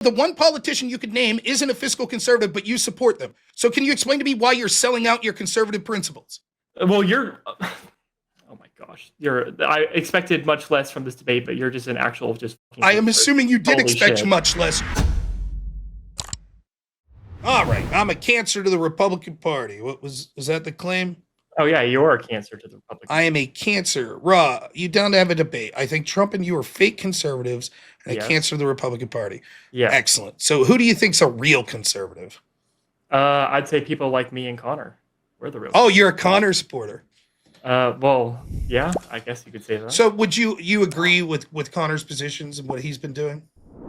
The one politician you could name isn't a fiscal conservative, but you support them. So can you explain to me why you're selling out your conservative principles? Well, you're... Oh my gosh. I expected much less from this debate, but you're just an actual just... I am assuming you did expect shit. much less. All right, I'm a cancer to the Republican Party. Was that the claim? Oh yeah, you're a cancer to the Republican. I am a cancer. Raw, you down to have a debate? I think Trump and you are fake conservatives and a cancer to the Republican Party. Yeah. Excellent. So who do you think's a real conservative? I'd say people like me and Conor. We're the real. Oh, you're a Conor supporter. Well, yeah, I guess you could say that. So would you agree with Conor's positions and what he's been doing?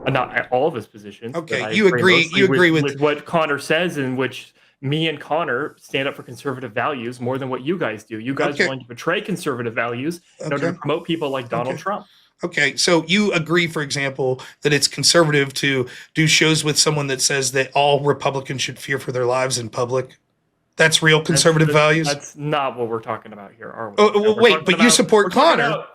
Not all of his positions. Okay, you agree with what Conor says, in which me and Conor stand up for conservative values more than what you guys do. You guys are willing to betray conservative values in order to promote people like Donald Trump. Okay, so you agree, for example, that it's conservative to do shows with someone that says that all Republicans should fear for their lives in public? That's real conservative values? That's not what we're talking about here, are we? Oh, wait, but you support Conor.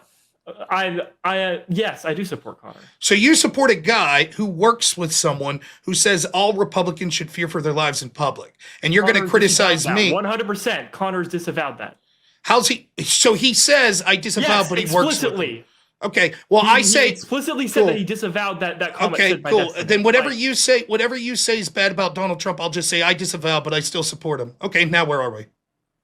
Yes, I do support Conor. So you support a guy who works with someone who says all Republicans should fear for their lives in public, and you're going to criticize me. 100%. Connor's disavowed that. How's he? So he says I disavow, but he works with them. Okay. Well, he explicitly said that he disavowed that comment. Okay, cool. Then whatever you say is bad about Donald Trump, I'll just say I disavow, but I still support him. Okay. Now where are we?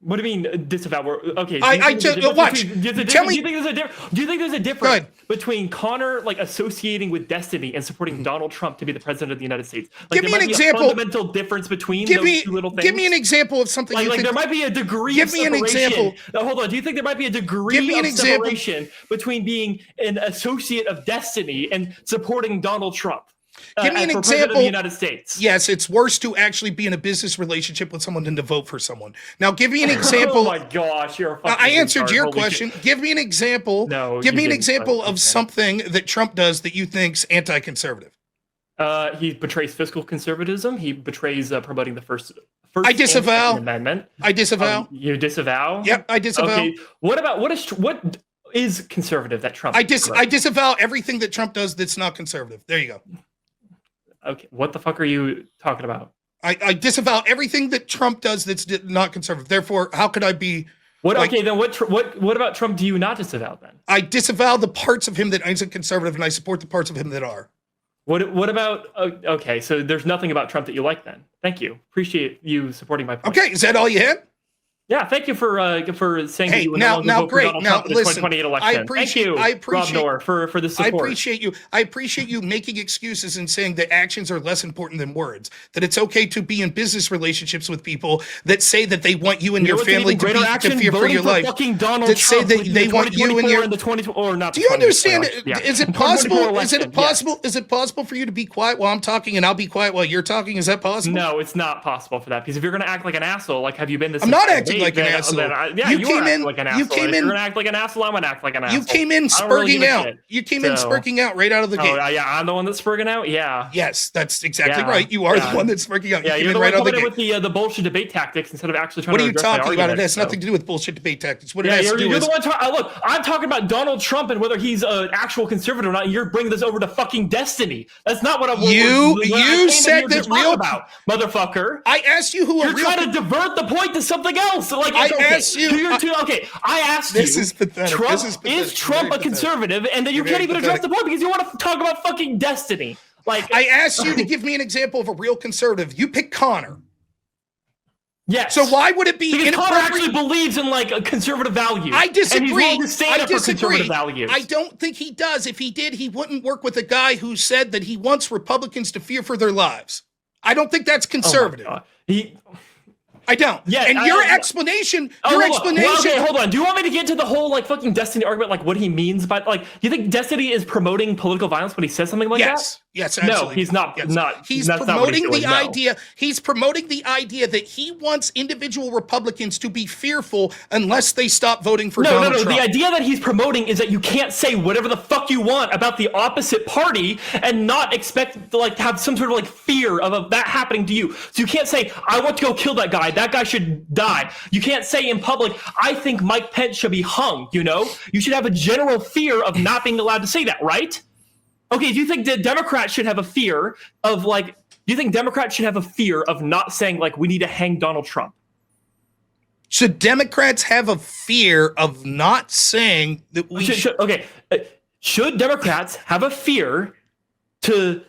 What do you mean disavow? Okay. Watch. Tell me. Do you think there's a difference between Conor associating with destiny and supporting Donald Trump to be the president of the United States? Give me an example. A fundamental difference between those two little things. Give me an example of something. There might be a degree. Give me an example. Now, hold on. Do you think there might be a degree of separation between being an associate of destiny and supporting Donald Trump? Give me an example. Of the United States. Yes, it's worse to actually be in a business relationship with someone than to vote for someone. Now, give me an example. Oh my gosh, you're a fucking I answered your question. Shit. Give me an example. No, give me an example of something that Trump does that you think's anti-conservative. He betrays fiscal conservatism. He betrays promoting the first I disavow. Amendment. I disavow. You disavow? Yep, I disavow. Okay. What is conservative that Trump? I disavow everything that Trump does that's not conservative. There you go. Okay, what the fuck are you talking about? I disavow everything that Trump does that's not conservative. Therefore, how could I be? Okay, then what about Trump do you not disavow then? I disavow the parts of him that isn't conservative, and I support the parts of him that are. What about? Okay, so there's nothing about Trump that you like then. Thank you. Appreciate you supporting my point. Okay, is that all you had? Yeah, thank you for saying that you would now vote great. For Donald Trump in the 2028 election. I appreciate Rob Noor, for the support. I appreciate you making excuses and saying that actions are less important than words. That it's okay to be in business relationships with people that say that they want you and your family to fear for your life. That say that they want you and your. Do you understand? Yeah. Is it possible? Is it possible? Is it possible for you to be quiet while I'm talking and I'll be quiet while you're talking? Is that possible? No, it's not possible for that. Because if you're going to act like an asshole, have you been this? I'm not acting like an asshole. You came in like an asshole. If you're gonna act like an asshole, I'm gonna act like an asshole. You came in spurging out. You came in spurging out right out of the gate. Oh yeah, I'm the one that's spurging out. Yeah. Yes, that's exactly right. You are the one that's spurging out. Yeah, you're the one coming in with the bullshit debate tactics instead of actually trying to address my argument. What are you talking about? It has nothing to do with bullshit debate tactics. What it has to do is... You're the one look, I'm talking about Donald Trump and whether he's an actual conservative or not, and you're bringing this over to fucking destiny. That's not what I'm... You said that real... about, motherfucker. I asked you who You're trying to divert the point to something else. I asked you... I asked you... This is pathetic. Is Trump a conservative? And then you can't even address the point because you want to talk about fucking destiny. I asked you to give me an example of a real conservative. You picked Conor. Yes. So why would it be because Conor actually believes in a conservative value. I disagree. And he's willing to stand up for conservative values. I don't think he does. If he did, he wouldn't work with a guy who said that he wants Republicans to fear for their lives. I don't think that's conservative. I don't. Yeah, and your explanation. Well, okay, hold on. Do you want me to get to the whole fucking destiny argument, what he means by you think destiny is promoting political violence when he says something like that? Yes, absolutely. No, he's not. Yes. Not. He's promoting the idea. He's promoting the idea that he wants individual Republicans to be fearful unless they stop voting for Donald Trump. The idea that he's promoting is that you can't say whatever the fuck you want about the opposite party and not expect to have some sort of fear of that happening to you. So you can't say I want to go kill that guy. That guy should die. You can't say in public I think Mike Pence should be hung. You should have a general fear of not being allowed to say that, right? Okay, do you think that Democrats should have a fear of like? Do you think Democrats should have a fear of not saying like we need to hang Donald Trump? Should Democrats have a fear of not saying that we should? Okay, should Democrats have a fear to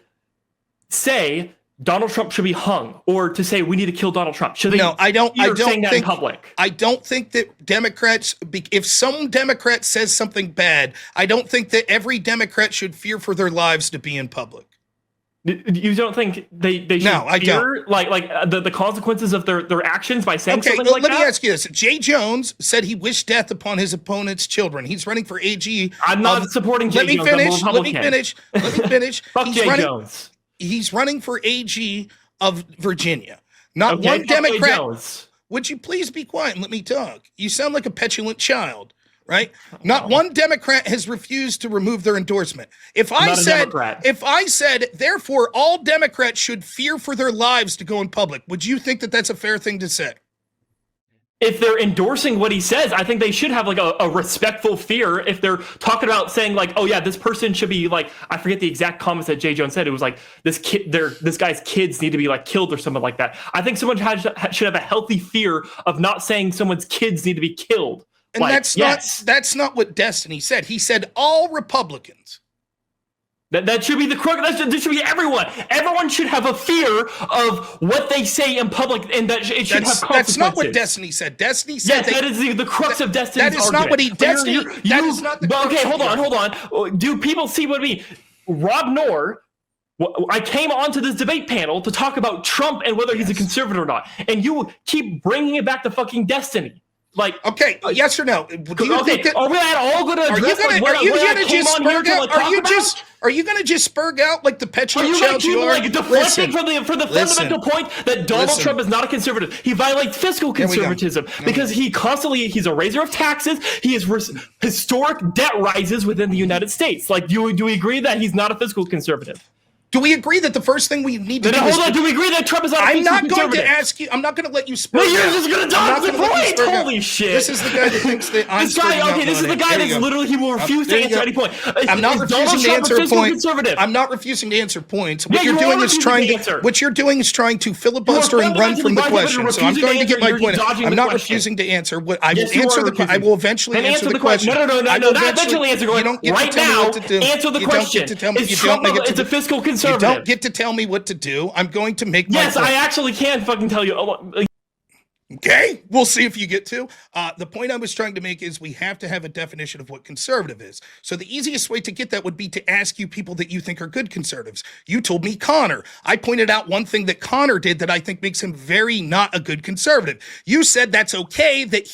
say Donald Trump should be hung, or to say we need to kill Donald Trump? Should they? No, I don't saying that think in public. I don't think that Democrats. If some Democrat says something bad, I don't think that every Democrat should fear for their lives to be in public. You don't think they should fear like the consequences of their actions by saying something like that? Let me ask you this. Jay Jones said he wished death upon his opponent's children. He's running for AG. I'm not supporting Jay Jones. Let me finish. Fuck Jay Jones. He's running for AG of Virginia. Not one Democrat. Would you please be quiet and let me talk? You sound like a petulant child. Right? Not one Democrat has refused to remove their endorsement. If I said, therefore, all Democrats should fear for their lives to go in public, would you think that that's a fair thing to say? If they're endorsing what he says, I think they should have like a respectful fear. If they're talking about saying like, oh yeah, this person should be like, I forget the exact comments that Jay Jones said. It was like this guy's kids need to be like killed or something like that. I think someone should have a healthy fear of not saying someone's kids need to be killed. And like, that's not what Destiny said. He said all Republicans. That should be the crux. That should be everyone. Everyone should have a fear of what they say in public, and that it should have consequences. That's not what Destiny said. Destiny said that is the crux of Destiny's argument. That is not what he. Destiny. That is not the. Okay, hold on. Do people see what I mean? Rob Knorr. I came onto this debate panel to talk about Trump and whether he's a conservative or not, and you keep bringing it back to fucking Destiny. Like, okay, yes or no? Do you think that, are we all going to address? Are you going to just spurg out? Are you going to just spurg out like the petulant child you are? Like deflecting from the fundamental point that Donald Trump is not a conservative. He violates fiscal conservatism because he's a raiser of taxes. He is historic debt rises within the United States. Like, do we agree that he's not a fiscal conservative? Do we agree that the first thing we need to do is... Hold on, do we agree that Trump is not a fiscal conservative? I'm not going to ask you... I'm not going to let you spurg out. No, you're just going to dodge the point! Holy shit! This is the guy that thinks that I'm spurging out. Okay, this is the guy that's literally... He will refuse to answer any point. I'm not refusing to answer a point. I'm not refusing to answer points. What you're doing is trying to filibuster and run from the question. So I'm going to get my point. I'm not refusing to answer. I will answer the... I will eventually answer the question. No, not eventually answer. Right now, answer the question. Is Trump a fiscal conservative? You don't get to tell me what to do. I'm going to make my point. I actually can fucking tell you. Okay, we'll see if you get to. The point I was trying to make is we have to have a definition of what conservative is. So the easiest way to get that would be to ask you people that you think are good conservatives. You told me Conor. I pointed out one thing that Conor did that I think makes him very not a good conservative. You said that's okay that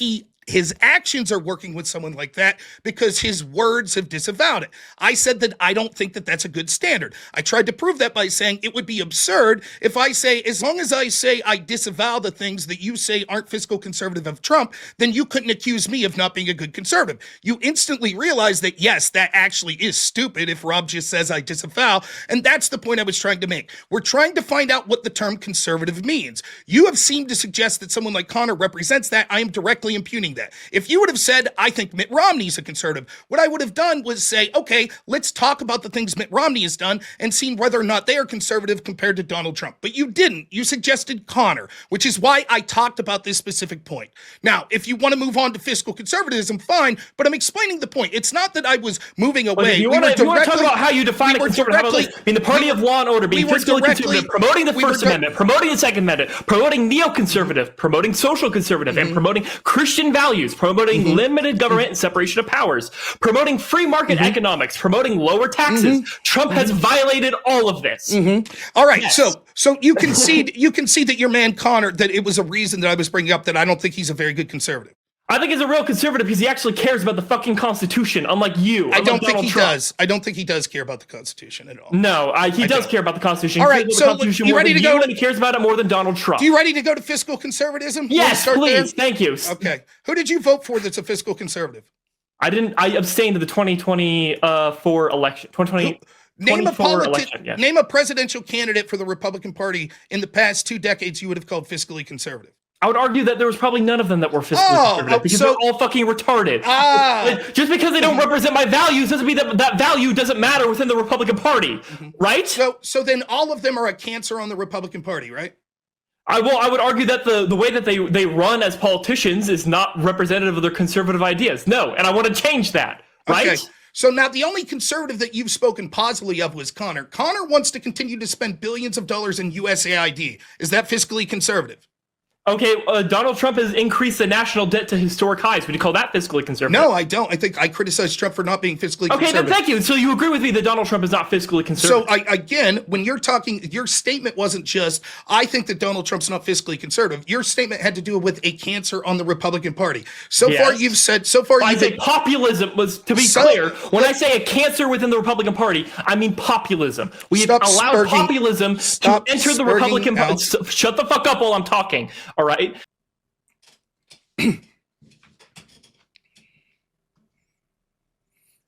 his actions are working with someone like that because his words have disavowed it. I said that I don't think that that's a good standard. I tried to prove that by saying it would be absurd if I say, as long as I say I disavow the things that you say aren't fiscal conservative of Trump, then you couldn't accuse me of not being a good conservative. You instantly realize that, yes, that actually is stupid if Rob just says I disavow, and that's the point I was trying to make. We're trying to find out what the term conservative means. You have seemed to suggest that someone like Conor represents that. I am directly impugning that. If you would have said, I think Mitt Romney's a conservative, what I would have done was say, okay, let's talk about the things Mitt Romney has done and seen whether or not they are conservative compared to Donald Trump. But you didn't. You suggested Conor, which is why I talked about this specific point. Now, if you want to move on to fiscal conservatism, fine, but I'm explaining the point. It's not that I was moving away. If you want to talk about how you define a conservative, being the party of law and order, being fiscally conservative, promoting the First Amendment, promoting the Second Amendment, promoting neoconservative, promoting social conservative, and promoting Christian values, promoting limited government and separation of powers, promoting free market economics, promoting lower taxes. Trump has violated all of this. All right, yes. So you concede that your man Conor, that it was a reason that I was bringing up that I don't think he's a very good conservative. I think he's a real conservative because he actually cares about the fucking Constitution, unlike you. I don't think he does. I don't think he does care about the Constitution at all. No, he does care about the Constitution. All right, so you ready to go? And he cares about it more than Donald Trump. You ready to go to fiscal conservatism? Yes, please. Thank you. Okay. Who did you vote for that's a fiscal conservative? I didn't. I abstained to the 2024 election. 2020. Name a presidential candidate for the Republican Party in the past 2 decades you would have called fiscally conservative. I would argue that there was probably none of them that were fiscally conservative because they're all fucking retarded. Just because they don't represent my values doesn't mean that value doesn't matter within the Republican Party, right? So then all of them are a cancer on the Republican Party, right? I would argue that the way that they run as politicians is not representative of their conservative ideas. No, and I want to change that, right? Okay. So now the only conservative that you've spoken positively of was Conor. Conor wants to continue to spend billions of dollars in USAID. Is that fiscally conservative? Okay, Donald Trump has increased the national debt to historic highs. Would you call that fiscally conservative? No, I don't. I think I criticize Trump for not being fiscally conservative. Okay, then thank you. So you agree with me that Donald Trump is not fiscally conservative? So again, when you're talking, your statement wasn't just, I think that Donald Trump's not fiscally conservative. Your statement had to do with a cancer on the Republican Party. So far you've said, I say populism was, to be clear, when I say a cancer within the Republican Party, I mean populism. We have allowed populism to enter the Republican Party. Shut the fuck up while I'm talking. All right.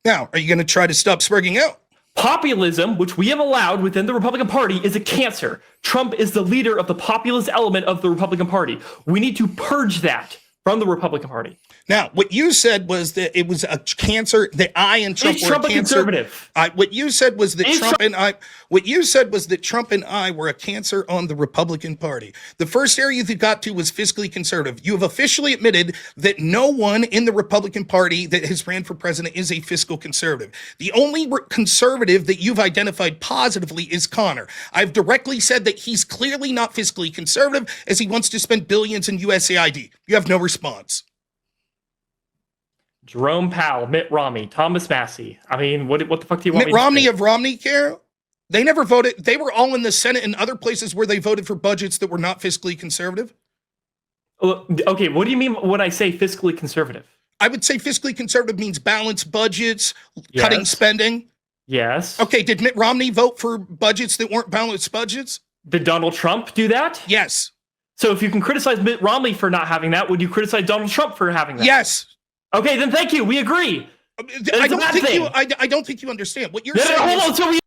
Now, are you going to try to stop spurging out? Populism, which we have allowed within the Republican Party, is a cancer. Trump is the leader of the populist element of the Republican Party. We need to purge that from the Republican Party. Now, what you said was that it was a cancer, that I and Trump were a conservative. What you said was that Trump and I were a cancer on the Republican Party. The first area you got to was fiscally conservative. You have officially admitted that no one in the Republican Party that has ran for president is a fiscal conservative. The only conservative that you've identified positively is Conor. I've directly said that he's clearly not fiscally conservative as he wants to spend billions in USAID. You have no response. Jerome Powell, Mitt Romney, Thomas Massey. I mean, what the fuck do you want Mitt Romney of Romney Care? They never voted. They were all in the Senate and other places where they voted for budgets that were not fiscally conservative. Okay, what do you mean when I say fiscally conservative? I would say fiscally conservative means balanced budgets, cutting spending. Yes. Okay, did Mitt Romney vote for budgets that weren't balanced budgets? Did Donald Trump do that? Yes. So if you can criticize Mitt Romney for not having that, would you criticize Donald Trump for having that? Yes. Okay, then thank you. We agree. I don't think you understand what you're saying. Hold on.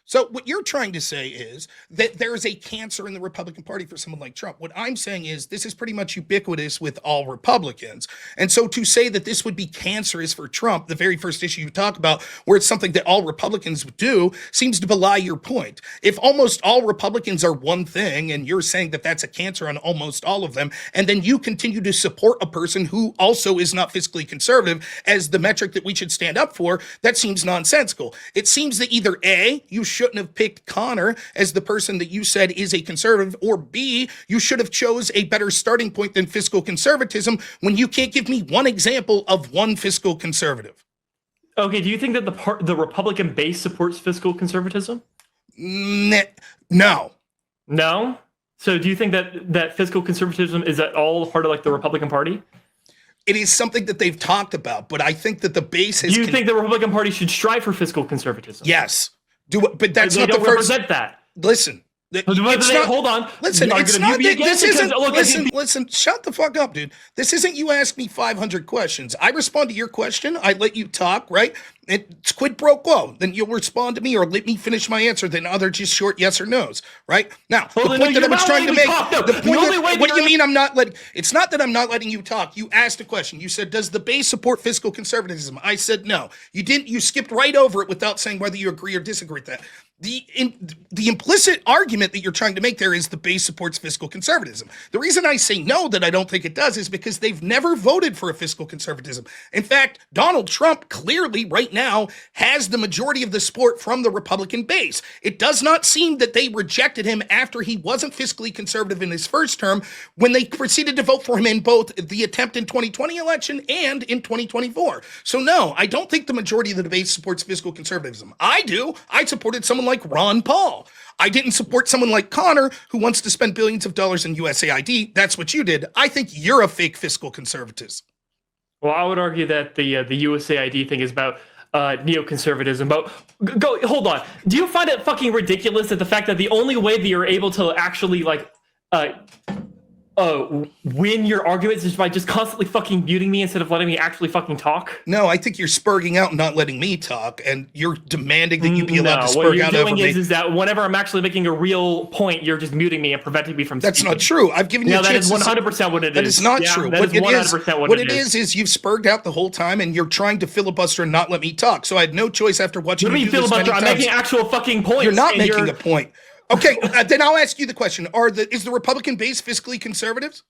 So what you're trying to say is that there is a cancer in the Republican Party for someone like Trump. What I'm saying is this is pretty much ubiquitous with all Republicans. And so to say that this would be cancerous for Trump, the very first issue you talk about, where it's something that all Republicans would do, seems to belie your point. If almost all Republicans are one thing, and you're saying that that's a cancer on almost all of them, and then you continue to support a person who also is not fiscally conservative as the metric that we should stand up for, that seems nonsensical. It seems that either A, you shouldn't have picked Conor as the person that you said is a conservative, or B, you should have chose a better starting point than fiscal conservatism when you can't give me one example of one fiscal conservative. Okay, do you think that the Republican base supports fiscal conservatism? No. No? So do you think that fiscal conservatism is at all part of like the Republican Party? It is something that they've talked about, but I think that the base has... Do you think the Republican Party should strive for fiscal conservatism? Yes. But that's they not don't the first. Represent that. Listen. Hold on. Listen, it's not that this isn't. Listen, shut the fuck up, dude. This isn't you ask me 500 questions. I respond to your question. I let you talk, right? It's quid pro quo. Then you'll respond to me or let me finish my answer. Then other just short yes or no's, right? Now, the point that I was trying to make. What do you mean I'm not letting? It's not that I'm not letting you talk. You asked a question. You said, does the base support fiscal conservatism? I said no. You didn't. You skipped right over it without saying whether you agree or disagree with that. The implicit argument that you're trying to make there is the base supports fiscal conservatism. The reason I say no, that I don't think it does, is because they've never voted for a fiscal conservatism. In fact, Donald Trump clearly right now has the majority of the support from the Republican base. It does not seem that they rejected him after he wasn't fiscally conservative in his first term when they proceeded to vote for him in both the attempt in 2020 election and in 2024. So no, I don't think the majority of the base supports fiscal conservatism. I do. I supported someone like Ron Paul. I didn't support someone like Conor who wants to spend billions of dollars in USAID. That's what you did. I think you're a fake fiscal conservative. Well, I would argue that the USAID thing is about neoconservatism. But hold on. Do you find it fucking ridiculous that the fact that the only way that you're able to actually like win your arguments just by just constantly fucking muting me instead of letting me actually fucking talk? No, I think you're spurging out and not letting me talk, and you're demanding that you be allowed to what spurg you're out over doing me. is that whenever I'm actually making a real point, you're just muting me and preventing me from That's speaking. not true. I've given you a that chance. is 100% what it is. That is not Yeah, true. That is 100% what it is you've spurged out the whole time, and you're trying to filibuster and not let me talk. So I had no choice after watching What do you you do mean this many filibuster? I'm times. making actual fucking points. You're not making a point. Okay, then I'll ask you the question: is the Republican base fiscally conservatives?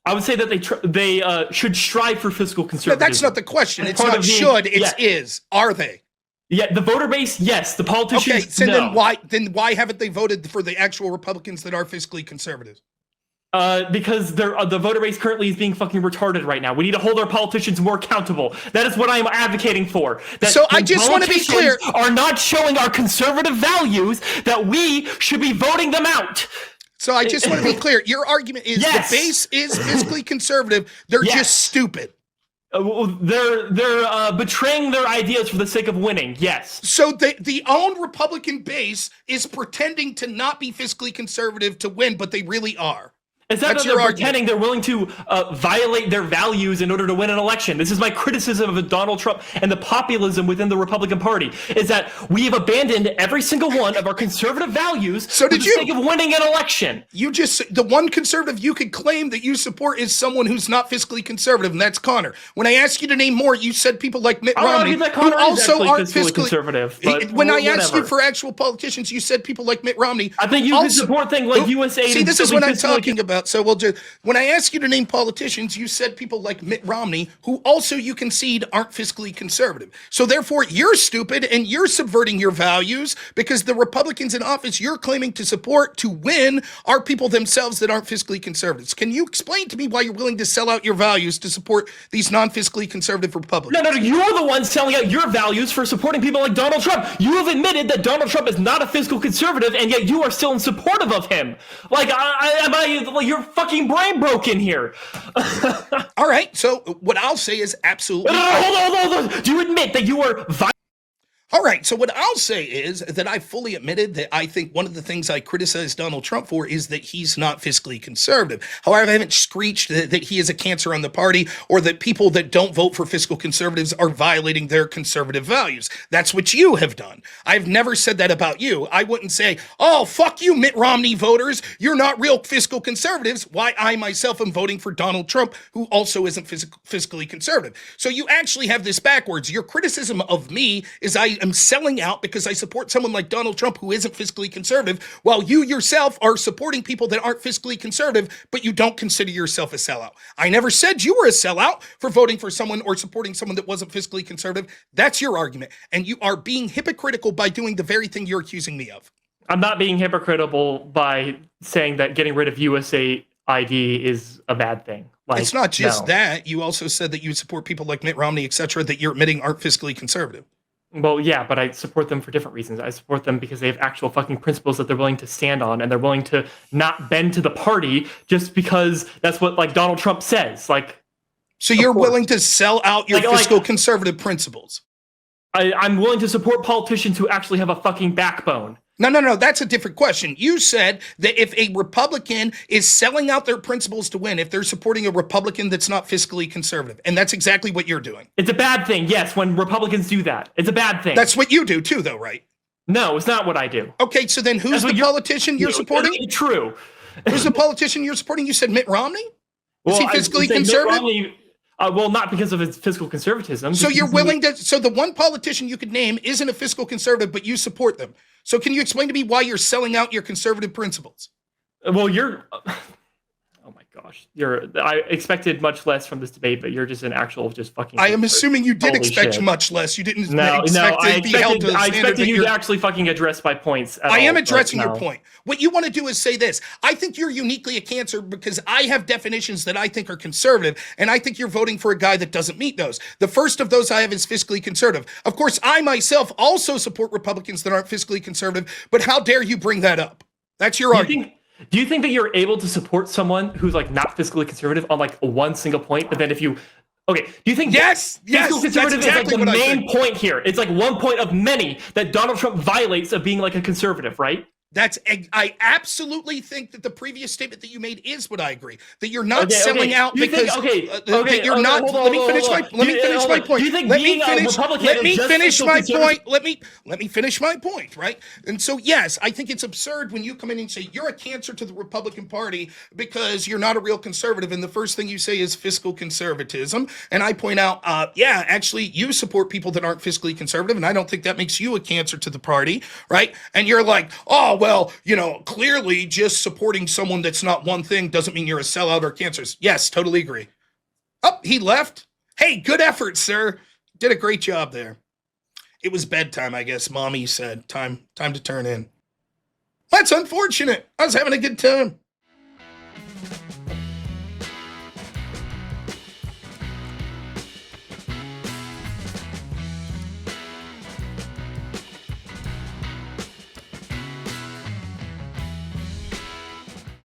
I would say that they should strive for fiscal conservatism. No, that's not the question. It's not should. It's is. Are they? Yeah, the voter base, yes. The politicians, okay. So no. then why haven't they voted for the actual Republicans that are fiscally conservative? Because the voter base currently is being fucking retarded right now. We need to hold our politicians more accountable. That is what I am advocating for. So I just want to be clear: are not showing our conservative values, that we should be voting them out. So I just want to be clear. Your argument is the base is fiscally conservative. They're just stupid. They're betraying their ideas for the sake of winning. Yes. So the own Republican base is pretending to not be fiscally conservative to win, but they really are. It's not that they're pretending they're willing to violate their values in order to win an election. This is my criticism of Donald Trump and the populism within the Republican Party, is that we have abandoned every single one of our conservative values for the sake of winning an election. The one conservative you could claim that you support is someone who's not fiscally conservative, and that's Conor. When I asked you to name more, you said people like Mitt Romney, who also aren't fiscally conservative. When I asked you for actual politicians, you said people like Mitt Romney. I think you can support things like USAID. See, this is what I'm talking about. So when I ask you to name politicians, you said people like Mitt Romney, who also you concede aren't fiscally conservative. So therefore, you're stupid and you're subverting your values, because the Republicans in office you're claiming to support to win are people themselves that aren't fiscally conservatives. Can you explain to me why you're willing to sell out your values to support these non-fiscally conservative Republicans? No, you're the one selling out your values for supporting people like Donald Trump. You have admitted that Donald Trump is not a fiscal conservative, and yet you are still in supportive of him. Like, you're fucking brain broken here. All right, so what I'll say is absolutely. Hold on. Do you admit that you are All right, so what I'll say is that I fully admitted that I think one of the things I criticize Donald Trump for is that he's not fiscally conservative. However, I haven't screeched that he is a cancer on the party, or that people that don't vote for fiscal conservatives are violating their conservative values. That's what you have done. I've never said that about you. I wouldn't say, oh, fuck you, Mitt Romney voters. You're not real fiscal conservatives. Why I myself am voting for Donald Trump, who also isn't fiscally conservative. So you actually have this backwards. Your criticism of me is I am selling out because I support someone like Donald Trump who isn't fiscally conservative, while you yourself are supporting people that aren't fiscally conservative, but you don't consider yourself a sellout. I never said you were a sellout for voting for someone or supporting someone that wasn't fiscally conservative. That's your argument. And you are being hypocritical by doing the very thing you're accusing me of. I'm not being hypocritical by saying that getting rid of USAID is a bad thing. Like, it's not just that. You also said that you support people like Mitt Romney, etc., that you're admitting aren't fiscally conservative. Well, yeah, but I support them for different reasons. I support them because they have actual fucking principles that they're willing to stand on, and they're willing to not bend to the party just because that's what, like, Donald Trump says. Like, so you're willing to sell out your fiscal conservative principles? I'm willing to support politicians who actually have a fucking backbone. No. That's a different question. You said that if a Republican is selling out their principles to win, if they're supporting a Republican that's not fiscally conservative, and that's exactly what you're doing. It's a bad thing, yes, when Republicans do that. It's a bad thing. That's what you do too, though, right? No, it's not what I do. Okay, so then who's the politician you're supporting? True. Who's the politician you're supporting? You said Mitt Romney? Is he fiscally conservative? Well, not because of his fiscal conservatism. So you're willing to, so the one politician you could name isn't a fiscal conservative, but you support them. So can you explain to me why you're selling out your conservative principles? Well, oh my gosh. I expected much less from this debate, but you're just an actual just fucking. I am assuming you did expect much less. You didn't expect to be held to the standard. I expected you to actually fucking address my points. I am addressing your point. What you want to do is say this. I think you're uniquely a cancer because I have definitions that I think are conservative, and I think you're voting for a guy that doesn't meet those. The first of those I have is fiscally conservative. Of course, I myself also support Republicans that aren't fiscally conservative, but how dare you bring that up? That's your argument. Do you think that you're able to support someone who's like not fiscally conservative on like one single point, but then if you do you think fiscal conservative is like the main point here? It's like one point of many that Donald Trump violates of being like a conservative, right? I absolutely think that the previous statement that you made is what I agree. That you're not selling out because that you're not. Let me finish my point. Do you think Let being me finish. a Republican Let me is just finish fiscal my conservatism? point. Let me finish my point. Right. And so yes, I think it's absurd when you come in and say you're a cancer to the Republican Party because you're not a real conservative, and the first thing you say is fiscal conservatism. And I point out, yeah, actually, you support people that aren't fiscally conservative, and I don't think that makes you a cancer to the party. Right. And you're like, oh well, clearly just supporting someone that's not one thing doesn't mean you're a sellout or cancers. Yes, totally agree. Oh, he left. Hey, good effort, sir. Did a great job there. It was bedtime, I guess. Mommy said, time to turn in. That's unfortunate. I was having a good time.